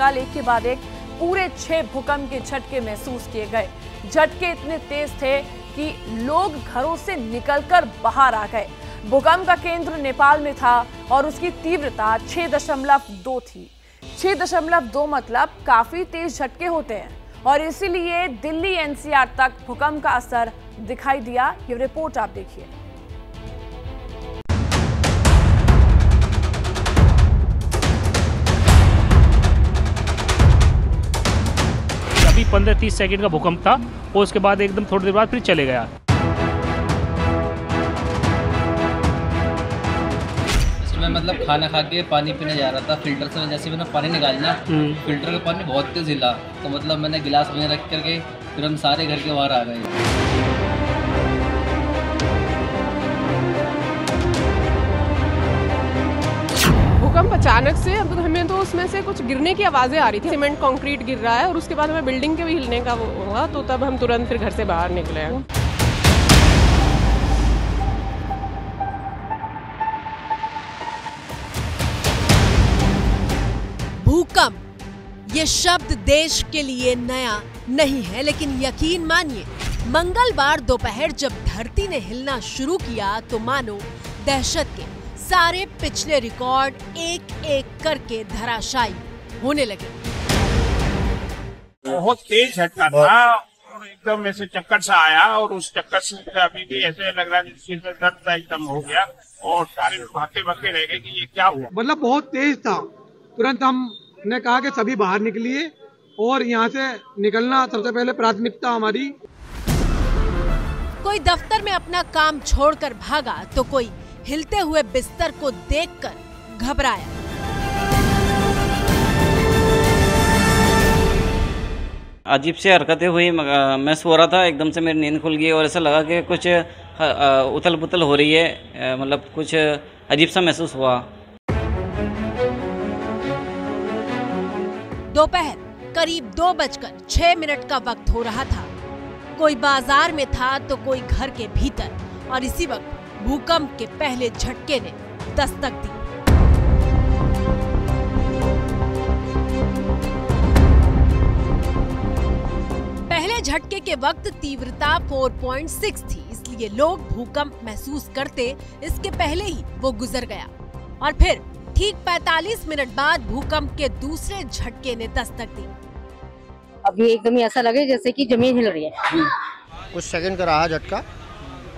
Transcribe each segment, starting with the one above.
कल एक के बाद एक पूरे 6 भूकंप के झटके महसूस किए गए। झटके इतने तेज थे कि लोग घरों से निकलकर बाहर आ गए। भूकंप का केंद्र नेपाल में था और उसकी तीव्रता 6.2 थी। 6.2 मतलब काफी तेज झटके होते हैं और इसीलिए दिल्ली एनसीआर तक भूकंप का असर दिखाई दिया। ये रिपोर्ट आप देखिए। अभी 15-30 सेकंड का भूकंप था और उसके बाद एकदम थोड़ी देर बाद फिर चले गया। इसमें मतलब खाना खा के पानी पीने जा रहा था, फिल्टर से जैसे मैंने पानी निकालना, फिल्टर का पानी बहुत तेज हिला, तो मतलब मैंने गिलास में रख करके फिर हम सारे घर के बाहर आ गए। भूकंप अचानक से हमें तो उसमें से कुछ गिरने की आवाजें आ रही थी। सीमेंट कंक्रीट गिर रहा है और उसके बाद हमें बिल्डिंग के भी हिलने का वो हुआ, तो तब हम तुरंत फिर घर से बाहर निकले। भूकंप ये शब्द देश के लिए नया नहीं है, लेकिन यकीन मानिए मंगलवार दोपहर जब धरती ने हिलना शुरू किया तो मानो दहशत के सारे पिछले रिकॉर्ड एक एक करके धराशायी होने लगे। बहुत तेज झटका था और एकदम ऐसे चक्कर सा आया और उस चक्कर से अभी भी ऐसे लग रहा है जिससे दर्द एकदम हो गया और सारे भागते भागते रह गए कि ये क्या हुआ। मतलब बहुत तेज था। तुरंत हमने कहा कि सभी बाहर निकलिए और यहाँ से निकलना सबसे पहले प्राथमिकता हमारी। कोई दफ्तर में अपना काम छोड़कर भागा तो कोई हिलते हुए बिस्तर को देखकर घबराया। अजीब सी हरकतें हुई। मैं सो रहा था, एकदम से मेरी नींद खुल गई और ऐसा लगा कि कुछ उथल पुथल हो रही है, मतलब कुछ अजीब सा महसूस हुआ। दोपहर करीब 2:06 का वक्त हो रहा था। कोई बाजार में था तो कोई घर के भीतर, और इसी वक्त भूकंप के पहले झटके ने दस्तक दी। पहले झटके के वक्त तीव्रता 4.6 थी, इसलिए लोग भूकंप महसूस करते इसके पहले ही वो गुजर गया। और फिर ठीक 45 मिनट बाद भूकंप के दूसरे झटके ने दस्तक दी। अभी एकदम ऐसा लगे जैसे कि जमीन हिल रही है। कुछ सेकंड का रहा झटका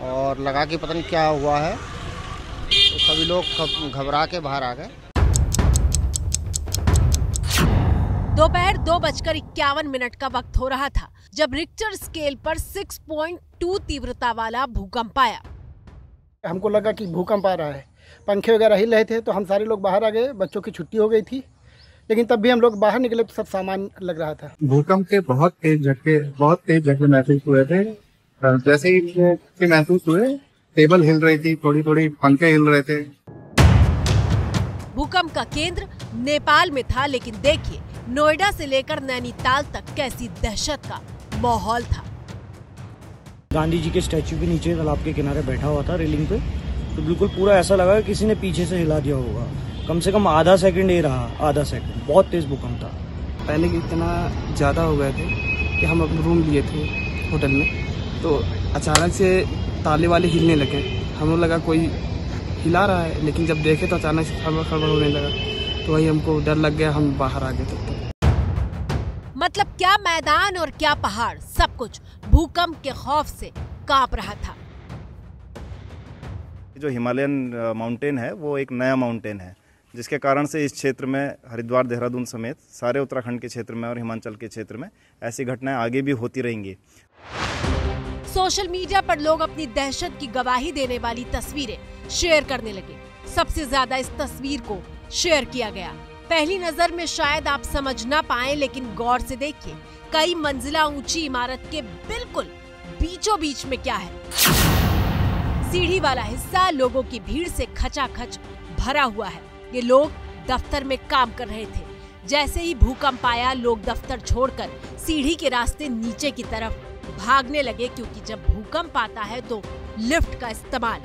और लगा कि पता नहीं क्या हुआ है, तो सभी लोग घबरा के बाहर आ गए। दोपहर 2:51 का वक्त हो रहा था जब रिक्टर स्केल पर 6.2 तीव्रता वाला भूकंप आया। हमको लगा कि भूकंप आ रहा है, पंखे वगैरह हिल रहे थे तो हम सारे लोग बाहर आ गए। बच्चों की छुट्टी हो गई थी, लेकिन तब भी हम लोग बाहर निकले तो सब सामान लग रहा था। भूकंप के बहुत तेज झटके महसूस हुए थे। जैसे ही महसूस हुए, टेबल हिल रही थी, थोड़ी थोड़ी पंखे हिल रहे थे। भूकंप का केंद्र नेपाल में था, लेकिन देखिए नोएडा से लेकर नैनीताल तक कैसी दहशत का माहौल था। गांधी जी के स्टैचू के नीचे तालाब के किनारे बैठा हुआ था रेलिंग पे, तो बिल्कुल पूरा ऐसा लगा कि किसी ने पीछे से हिला दिया होगा। कम से कम आधा सेकंड ही रहा, आधा सेकंड। बहुत तेज भूकंप था। पहले इतना ज्यादा हो गए थे कि हम अपना रूम लिए थे होटल में, तो अचानक से ताले वाले हिलने लगे। हमें लगा कोई हिला रहा है, लेकिन जब देखे तो अचानक से खड़बड़ होने लगा, तो वही हमको डर लग गया, हम बाहर आ गए तब तक। मतलब क्या मैदान और क्या पहाड़, सब कुछ भूकंप के खौफ से कांप रहा था। जो हिमालयन माउंटेन है वो एक नया माउंटेन है, जिसके कारण से इस क्षेत्र में हरिद्वार, देहरादून समेत सारे उत्तराखंड के क्षेत्र में और हिमाचल के क्षेत्र में ऐसी घटनाएं आगे भी होती रहेंगी। सोशल मीडिया पर लोग अपनी दहशत की गवाही देने वाली तस्वीरें शेयर करने लगे। सबसे ज्यादा इस तस्वीर को शेयर किया गया। पहली नजर में शायद आप समझ ना पाएं, लेकिन गौर से देखिए, कई मंजिला ऊंची इमारत के बिल्कुल बीचों बीच में क्या है। सीढ़ी वाला हिस्सा लोगों की भीड़ से खचाखच भरा हुआ है। ये लोग दफ्तर में काम कर रहे थे। जैसे ही भूकंप आया, लोग दफ्तर छोड़कर सीढ़ी के रास्ते नीचे की तरफ भागने लगे, क्योंकि जब भूकंप आता है तो लिफ्ट का इस्तेमाल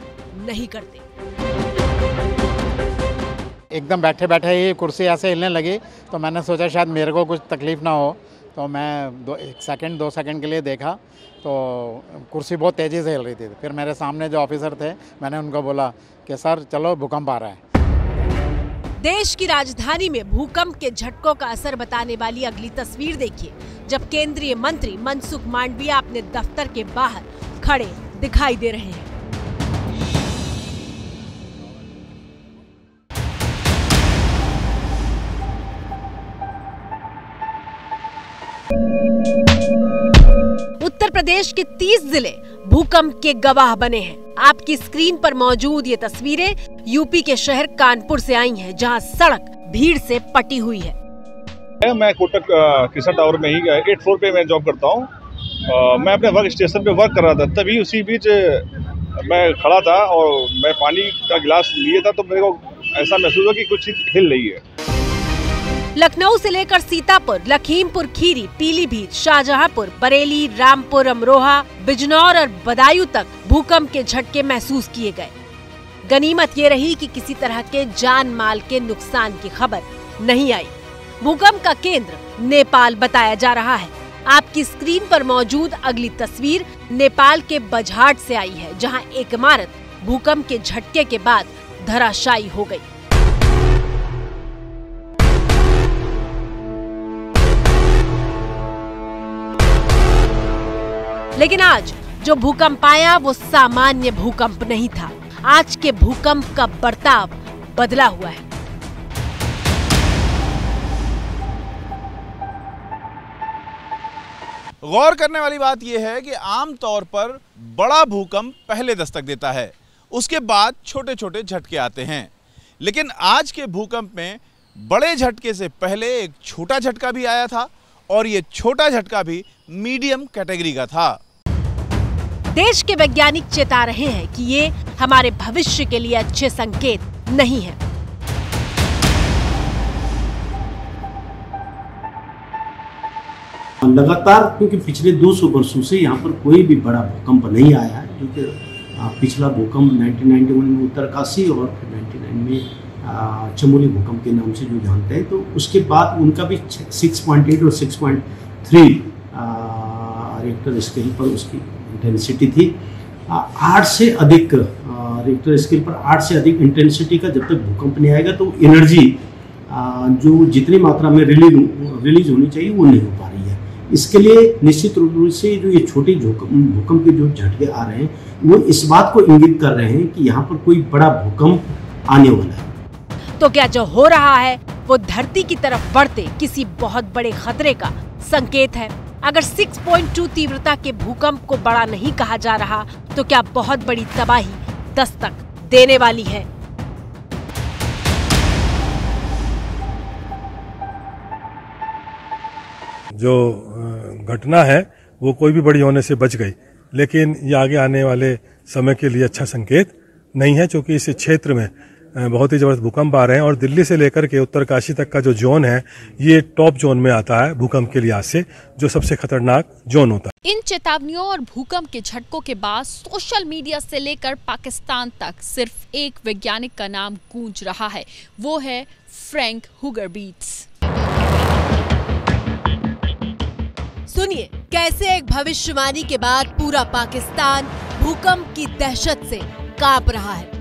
नहीं करते। एकदम बैठे बैठे ही कुर्सी ऐसे हिलने लगी, तो मैंने सोचा शायद मेरे को कुछ तकलीफ ना हो, तो मैं 2 सेकंड के लिए देखा तो कुर्सी बहुत तेज़ी से हिल रही थी। फिर मेरे सामने जो ऑफिसर थे, मैंने उनको बोला कि सर चलो भूकंप आ रहा है। देश की राजधानी में भूकंप के झटकों का असर बताने वाली अगली तस्वीर देखिए, जब केंद्रीय मंत्री मनसुख मांडविया अपने दफ्तर के बाहर खड़े दिखाई दे रहे हैं। उत्तर प्रदेश के 30 जिले भूकंप के गवाह बने हैं। आपकी स्क्रीन पर मौजूद ये तस्वीरें यूपी के शहर कानपुर से आई हैं, जहां सड़क भीड़ से पटी हुई है। मैं कोटक किसा टावर में ही 8th फ्लोर पे मैं जॉब करता हूं। मैं अपने वर्क स्टेशन पे वर्क कर रहा था, तभी उसी बीच मैं खड़ा था और मैं पानी का गिलास लिए था, तो मेरे को ऐसा महसूस हुआ कि कुछ हिल रही है। लखनऊ से लेकर सीतापुर, लखीमपुर खीरी, पीलीभीत, शाहजहांपुर, बरेली, रामपुर, अमरोहा, बिजनौर और बदायूं तक भूकंप के झटके महसूस किए गए। गनीमत ये रही कि किसी तरह के जान माल के नुकसान की खबर नहीं आई। भूकंप का केंद्र नेपाल बताया जा रहा है। आपकी स्क्रीन पर मौजूद अगली तस्वीर नेपाल के बझाट से आई है, जहां एक इमारत भूकंप के झटके के बाद धराशायी हो गई। लेकिन आज जो भूकंप आया वो सामान्य भूकंप नहीं था। आज के भूकंप का बर्ताव बदला हुआ है। गौर करने वाली बात यह है कि आमतौर पर बड़ा भूकंप पहले दस्तक देता है, उसके बाद छोटे छोटे झटके आते हैं। लेकिन आज के भूकंप में बड़े झटके से पहले एक छोटा झटका भी आया था, और ये छोटा झटका भी मीडियम कैटेगरी का था। देश के वैज्ञानिक चेता रहे हैं कि ये हमारे भविष्य के लिए अच्छे संकेत नहीं है। लगातार क्योंकि पिछले 200 वर्षों से यहाँ पर कोई भी बड़ा भूकंप नहीं आया है, क्योंकि पिछला भूकंप 1991 में उत्तरकाशी और फिर 99 में चमोली भूकंप के नाम से जो जानते हैं, तो उसके बाद उनका भी 6.8 और 6.3 रिक्टर स्केल पर उसकी इंटेंसिटी थी। 8 से अधिक रिक्टर स्केल पर 8 से अधिक इंटेंसिटी का जब तक भूकंप नहीं आएगा, तो एनर्जी जो जितनी मात्रा में रिलीज होनी चाहिए वो नहीं हो पा रही है। इसके लिए निश्चित रूप से जो ये छोटे भूकंप के जो झटके आ रहे हैं, वो इस बात को इंगित कर रहे हैं कि यहाँ पर कोई बड़ा भूकंप आने वाला है। तो क्या जो हो रहा है वो धरती की तरफ बढ़ते किसी बहुत बड़े खतरे का संकेत है? अगर 6.2 तीव्रता के भूकंप को बड़ा नहीं कहा जा रहा, तो क्या बहुत बड़ी तबाही दस्तक देने वाली है? जो घटना है वो कोई भी बड़ी होने से बच गई, लेकिन ये आगे आने वाले समय के लिए अच्छा संकेत नहीं है, क्योंकि इस क्षेत्र में बहुत ही जबरदस्त भूकंप आ रहे हैं और दिल्ली से लेकर के उत्तरकाशी तक का जो जोन है, ये टॉप जोन में आता है भूकंप के लिहाज से, जो सबसे खतरनाक जोन होता है। इन चेतावनियों और भूकंप के झटकों के बाद सोशल मीडिया से लेकर पाकिस्तान तक सिर्फ एक वैज्ञानिक का नाम गूंज रहा है, वो है फ्रैंक हुगरबीट्स। सुनिए कैसे एक भविष्यवाणी के बाद पूरा पाकिस्तान भूकंप की दहशत से कांप रहा है।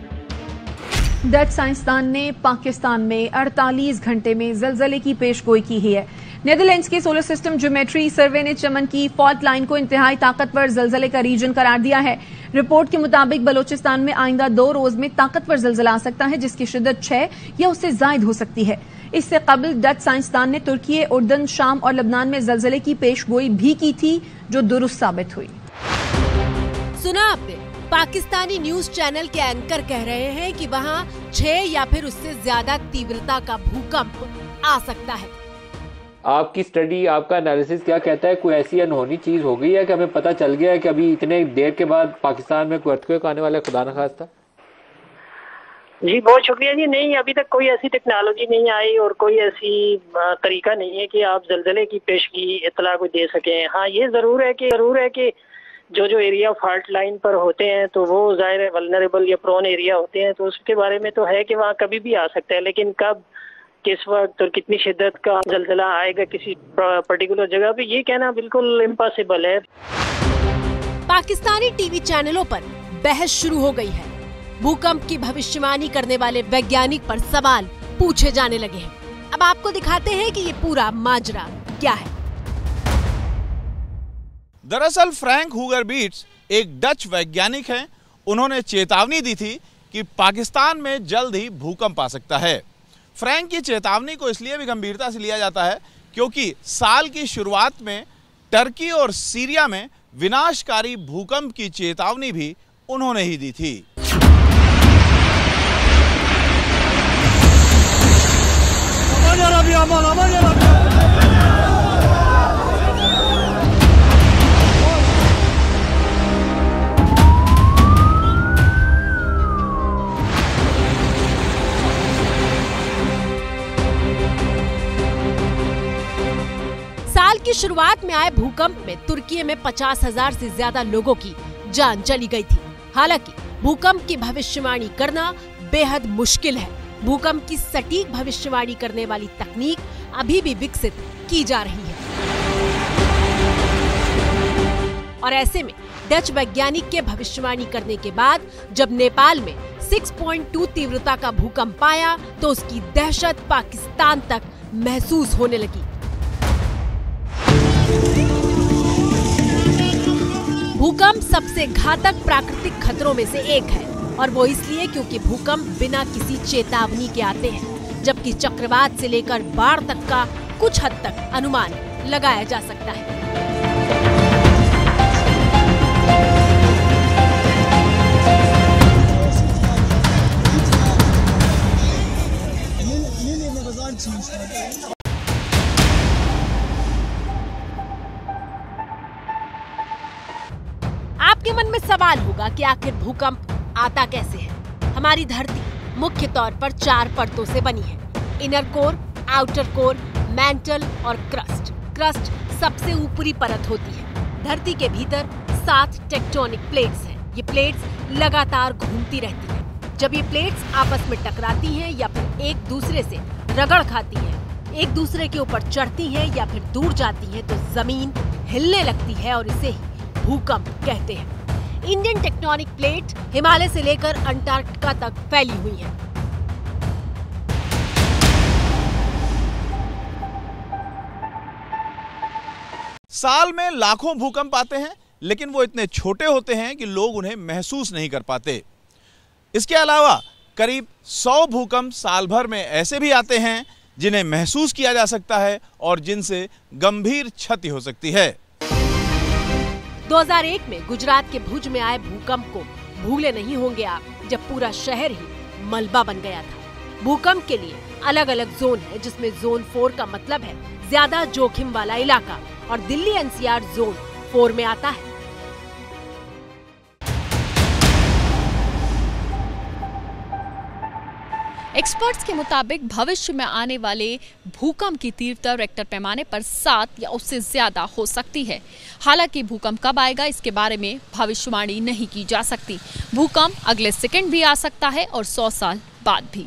डच साइंसदान ने पाकिस्तान में 48 घंटे में जलजले की पेशगोई की है। नेदरलैंड्स के सोलर सिस्टम ज्योमेट्री सर्वे ने चमन की फॉल्ट लाइन को इंतहाई ताकतवर जलजले का रीजन करार दिया है। रिपोर्ट के मुताबिक बलोचिस्तान में आइंदा 2 रोज में ताकतवर जलजला आ सकता है, जिसकी शिद्दत 6 या उससे ज्यादा हो सकती है। इससे कबल डच साइंसदान ने तुर्की, उर्दन, शाम और लबनान में जलजले की पेशगोई भी की थी, जो दुरुस्त साबित हुई। सुना आपने, पाकिस्तानी न्यूज चैनल के एंकर कह रहे हैं कि वहां 6 या फिर उससे ज्यादा तीव्रता का भूकंप आ सकता है। आपकी स्टडी, आपका एनालिसिस क्या कहता है? कोई ऐसी अनहोनी चीज हो गई है कि हमें पता चल गया है कि अभी इतने देर के बाद पाकिस्तान में कोई अर्थक्वेक आने वाला है, खुदा न खास्ता? जी बहुत शुक्रिया जी। नहीं, अभी तक कोई ऐसी टेक्नोलॉजी नहीं आई और कोई ऐसी तरीका नहीं है कि आप जलजले की पेशगी इतला को दे सकें। हाँ, ये जरूर है कि जो जो एरिया फॉल्ट लाइन पर होते हैं तो वो जाहिर है वल्नरेबल या प्रोन एरिया होते हैं, तो उसके बारे में तो है कि वहाँ कभी भी आ सकता है, लेकिन कब, किस वक्त और कितनी शिद्दत का जलजला आएगा किसी पर्टिकुलर जगह पे, ये कहना बिल्कुल इम्पॉसिबल है। पाकिस्तानी टीवी चैनलों पर बहस शुरू हो गई है। भूकंप की भविष्यवाणी करने वाले वैज्ञानिक पर सवाल पूछे जाने लगे हैं। अब आपको दिखाते हैं कि ये पूरा माजरा क्या है। दरअसल फ्रैंक हुगरबीट्स एक डच वैज्ञानिक हैं। उन्होंने चेतावनी दी थी कि पाकिस्तान में जल्द ही भूकंप आ सकता है। फ्रैंक की चेतावनी को इसलिए भी गंभीरता से लिया जाता है क्योंकि साल की शुरुआत में टर्की और सीरिया में विनाशकारी भूकंप की चेतावनी भी उन्होंने ही दी थी। साल की शुरुआत में आए भूकंप में तुर्की में 50,000 से ज्यादा लोगों की जान चली गई थी। हालांकि भूकंप की भविष्यवाणी करना बेहद मुश्किल है। भूकंप की सटीक भविष्यवाणी करने वाली तकनीक अभी भी विकसित की जा रही है और ऐसे में डच वैज्ञानिक के भविष्यवाणी करने के बाद जब नेपाल में 6.2 तीव्रता का भूकंप आया तो उसकी दहशत पाकिस्तान तक महसूस होने लगी। भूकंप सबसे घातक प्राकृतिक खतरों में से एक है और वो इसलिए क्योंकि भूकंप बिना किसी चेतावनी के आते हैं, जबकि चक्रवात से लेकर बाढ़ तक का कुछ हद तक अनुमान लगाया जा सकता है। आपके मन में सवाल होगा कि आखिर भूकंप आता कैसे है। हमारी धरती मुख्य तौर पर 4 परतों से बनी है, inner core, outer core, mantle और क्रस्ट। क्रस्ट सबसे ऊपरी परत होती है। धरती के भीतर 7 टेक्टोनिक प्लेट्स हैं। ये प्लेट्स लगातार घूमती रहती हैं। जब ये प्लेट्स आपस में टकराती हैं या फिर एक दूसरे से रगड़ खाती हैं, एक दूसरे के ऊपर चढ़ती हैं या फिर दूर जाती हैं, तो जमीन हिलने लगती है और इसे ही भूकंप कहते हैं। इंडियन टेक्टोनिक प्लेट हिमालय से लेकर अंटार्कटिका तक फैली हुई है। साल में लाखों भूकंप आते हैं, लेकिन वो इतने छोटे होते हैं कि लोग उन्हें महसूस नहीं कर पाते। इसके अलावा करीब 100 भूकंप साल भर में ऐसे भी आते हैं जिन्हें महसूस किया जा सकता है और जिनसे गंभीर क्षति हो सकती है। 2001 में गुजरात के भुज में आए भूकंप को भूले नहीं होंगे आप, जब पूरा शहर ही मलबा बन गया था। भूकंप के लिए अलग अलग जोन है, जिसमें जोन 4 का मतलब है ज्यादा जोखिम वाला इलाका और दिल्ली एनसीआर जोन 4 में आता है। एक्सपर्ट्स के मुताबिक भविष्य में आने वाले भूकंप की तीव्रता रेक्टर पैमाने पर 7 या उससे ज्यादा हो सकती है। हालांकि भूकंप कब आएगा इसके बारे में भविष्यवाणी नहीं की जा सकती। भूकंप अगले सेकंड भी आ सकता है और 100 साल बाद भी।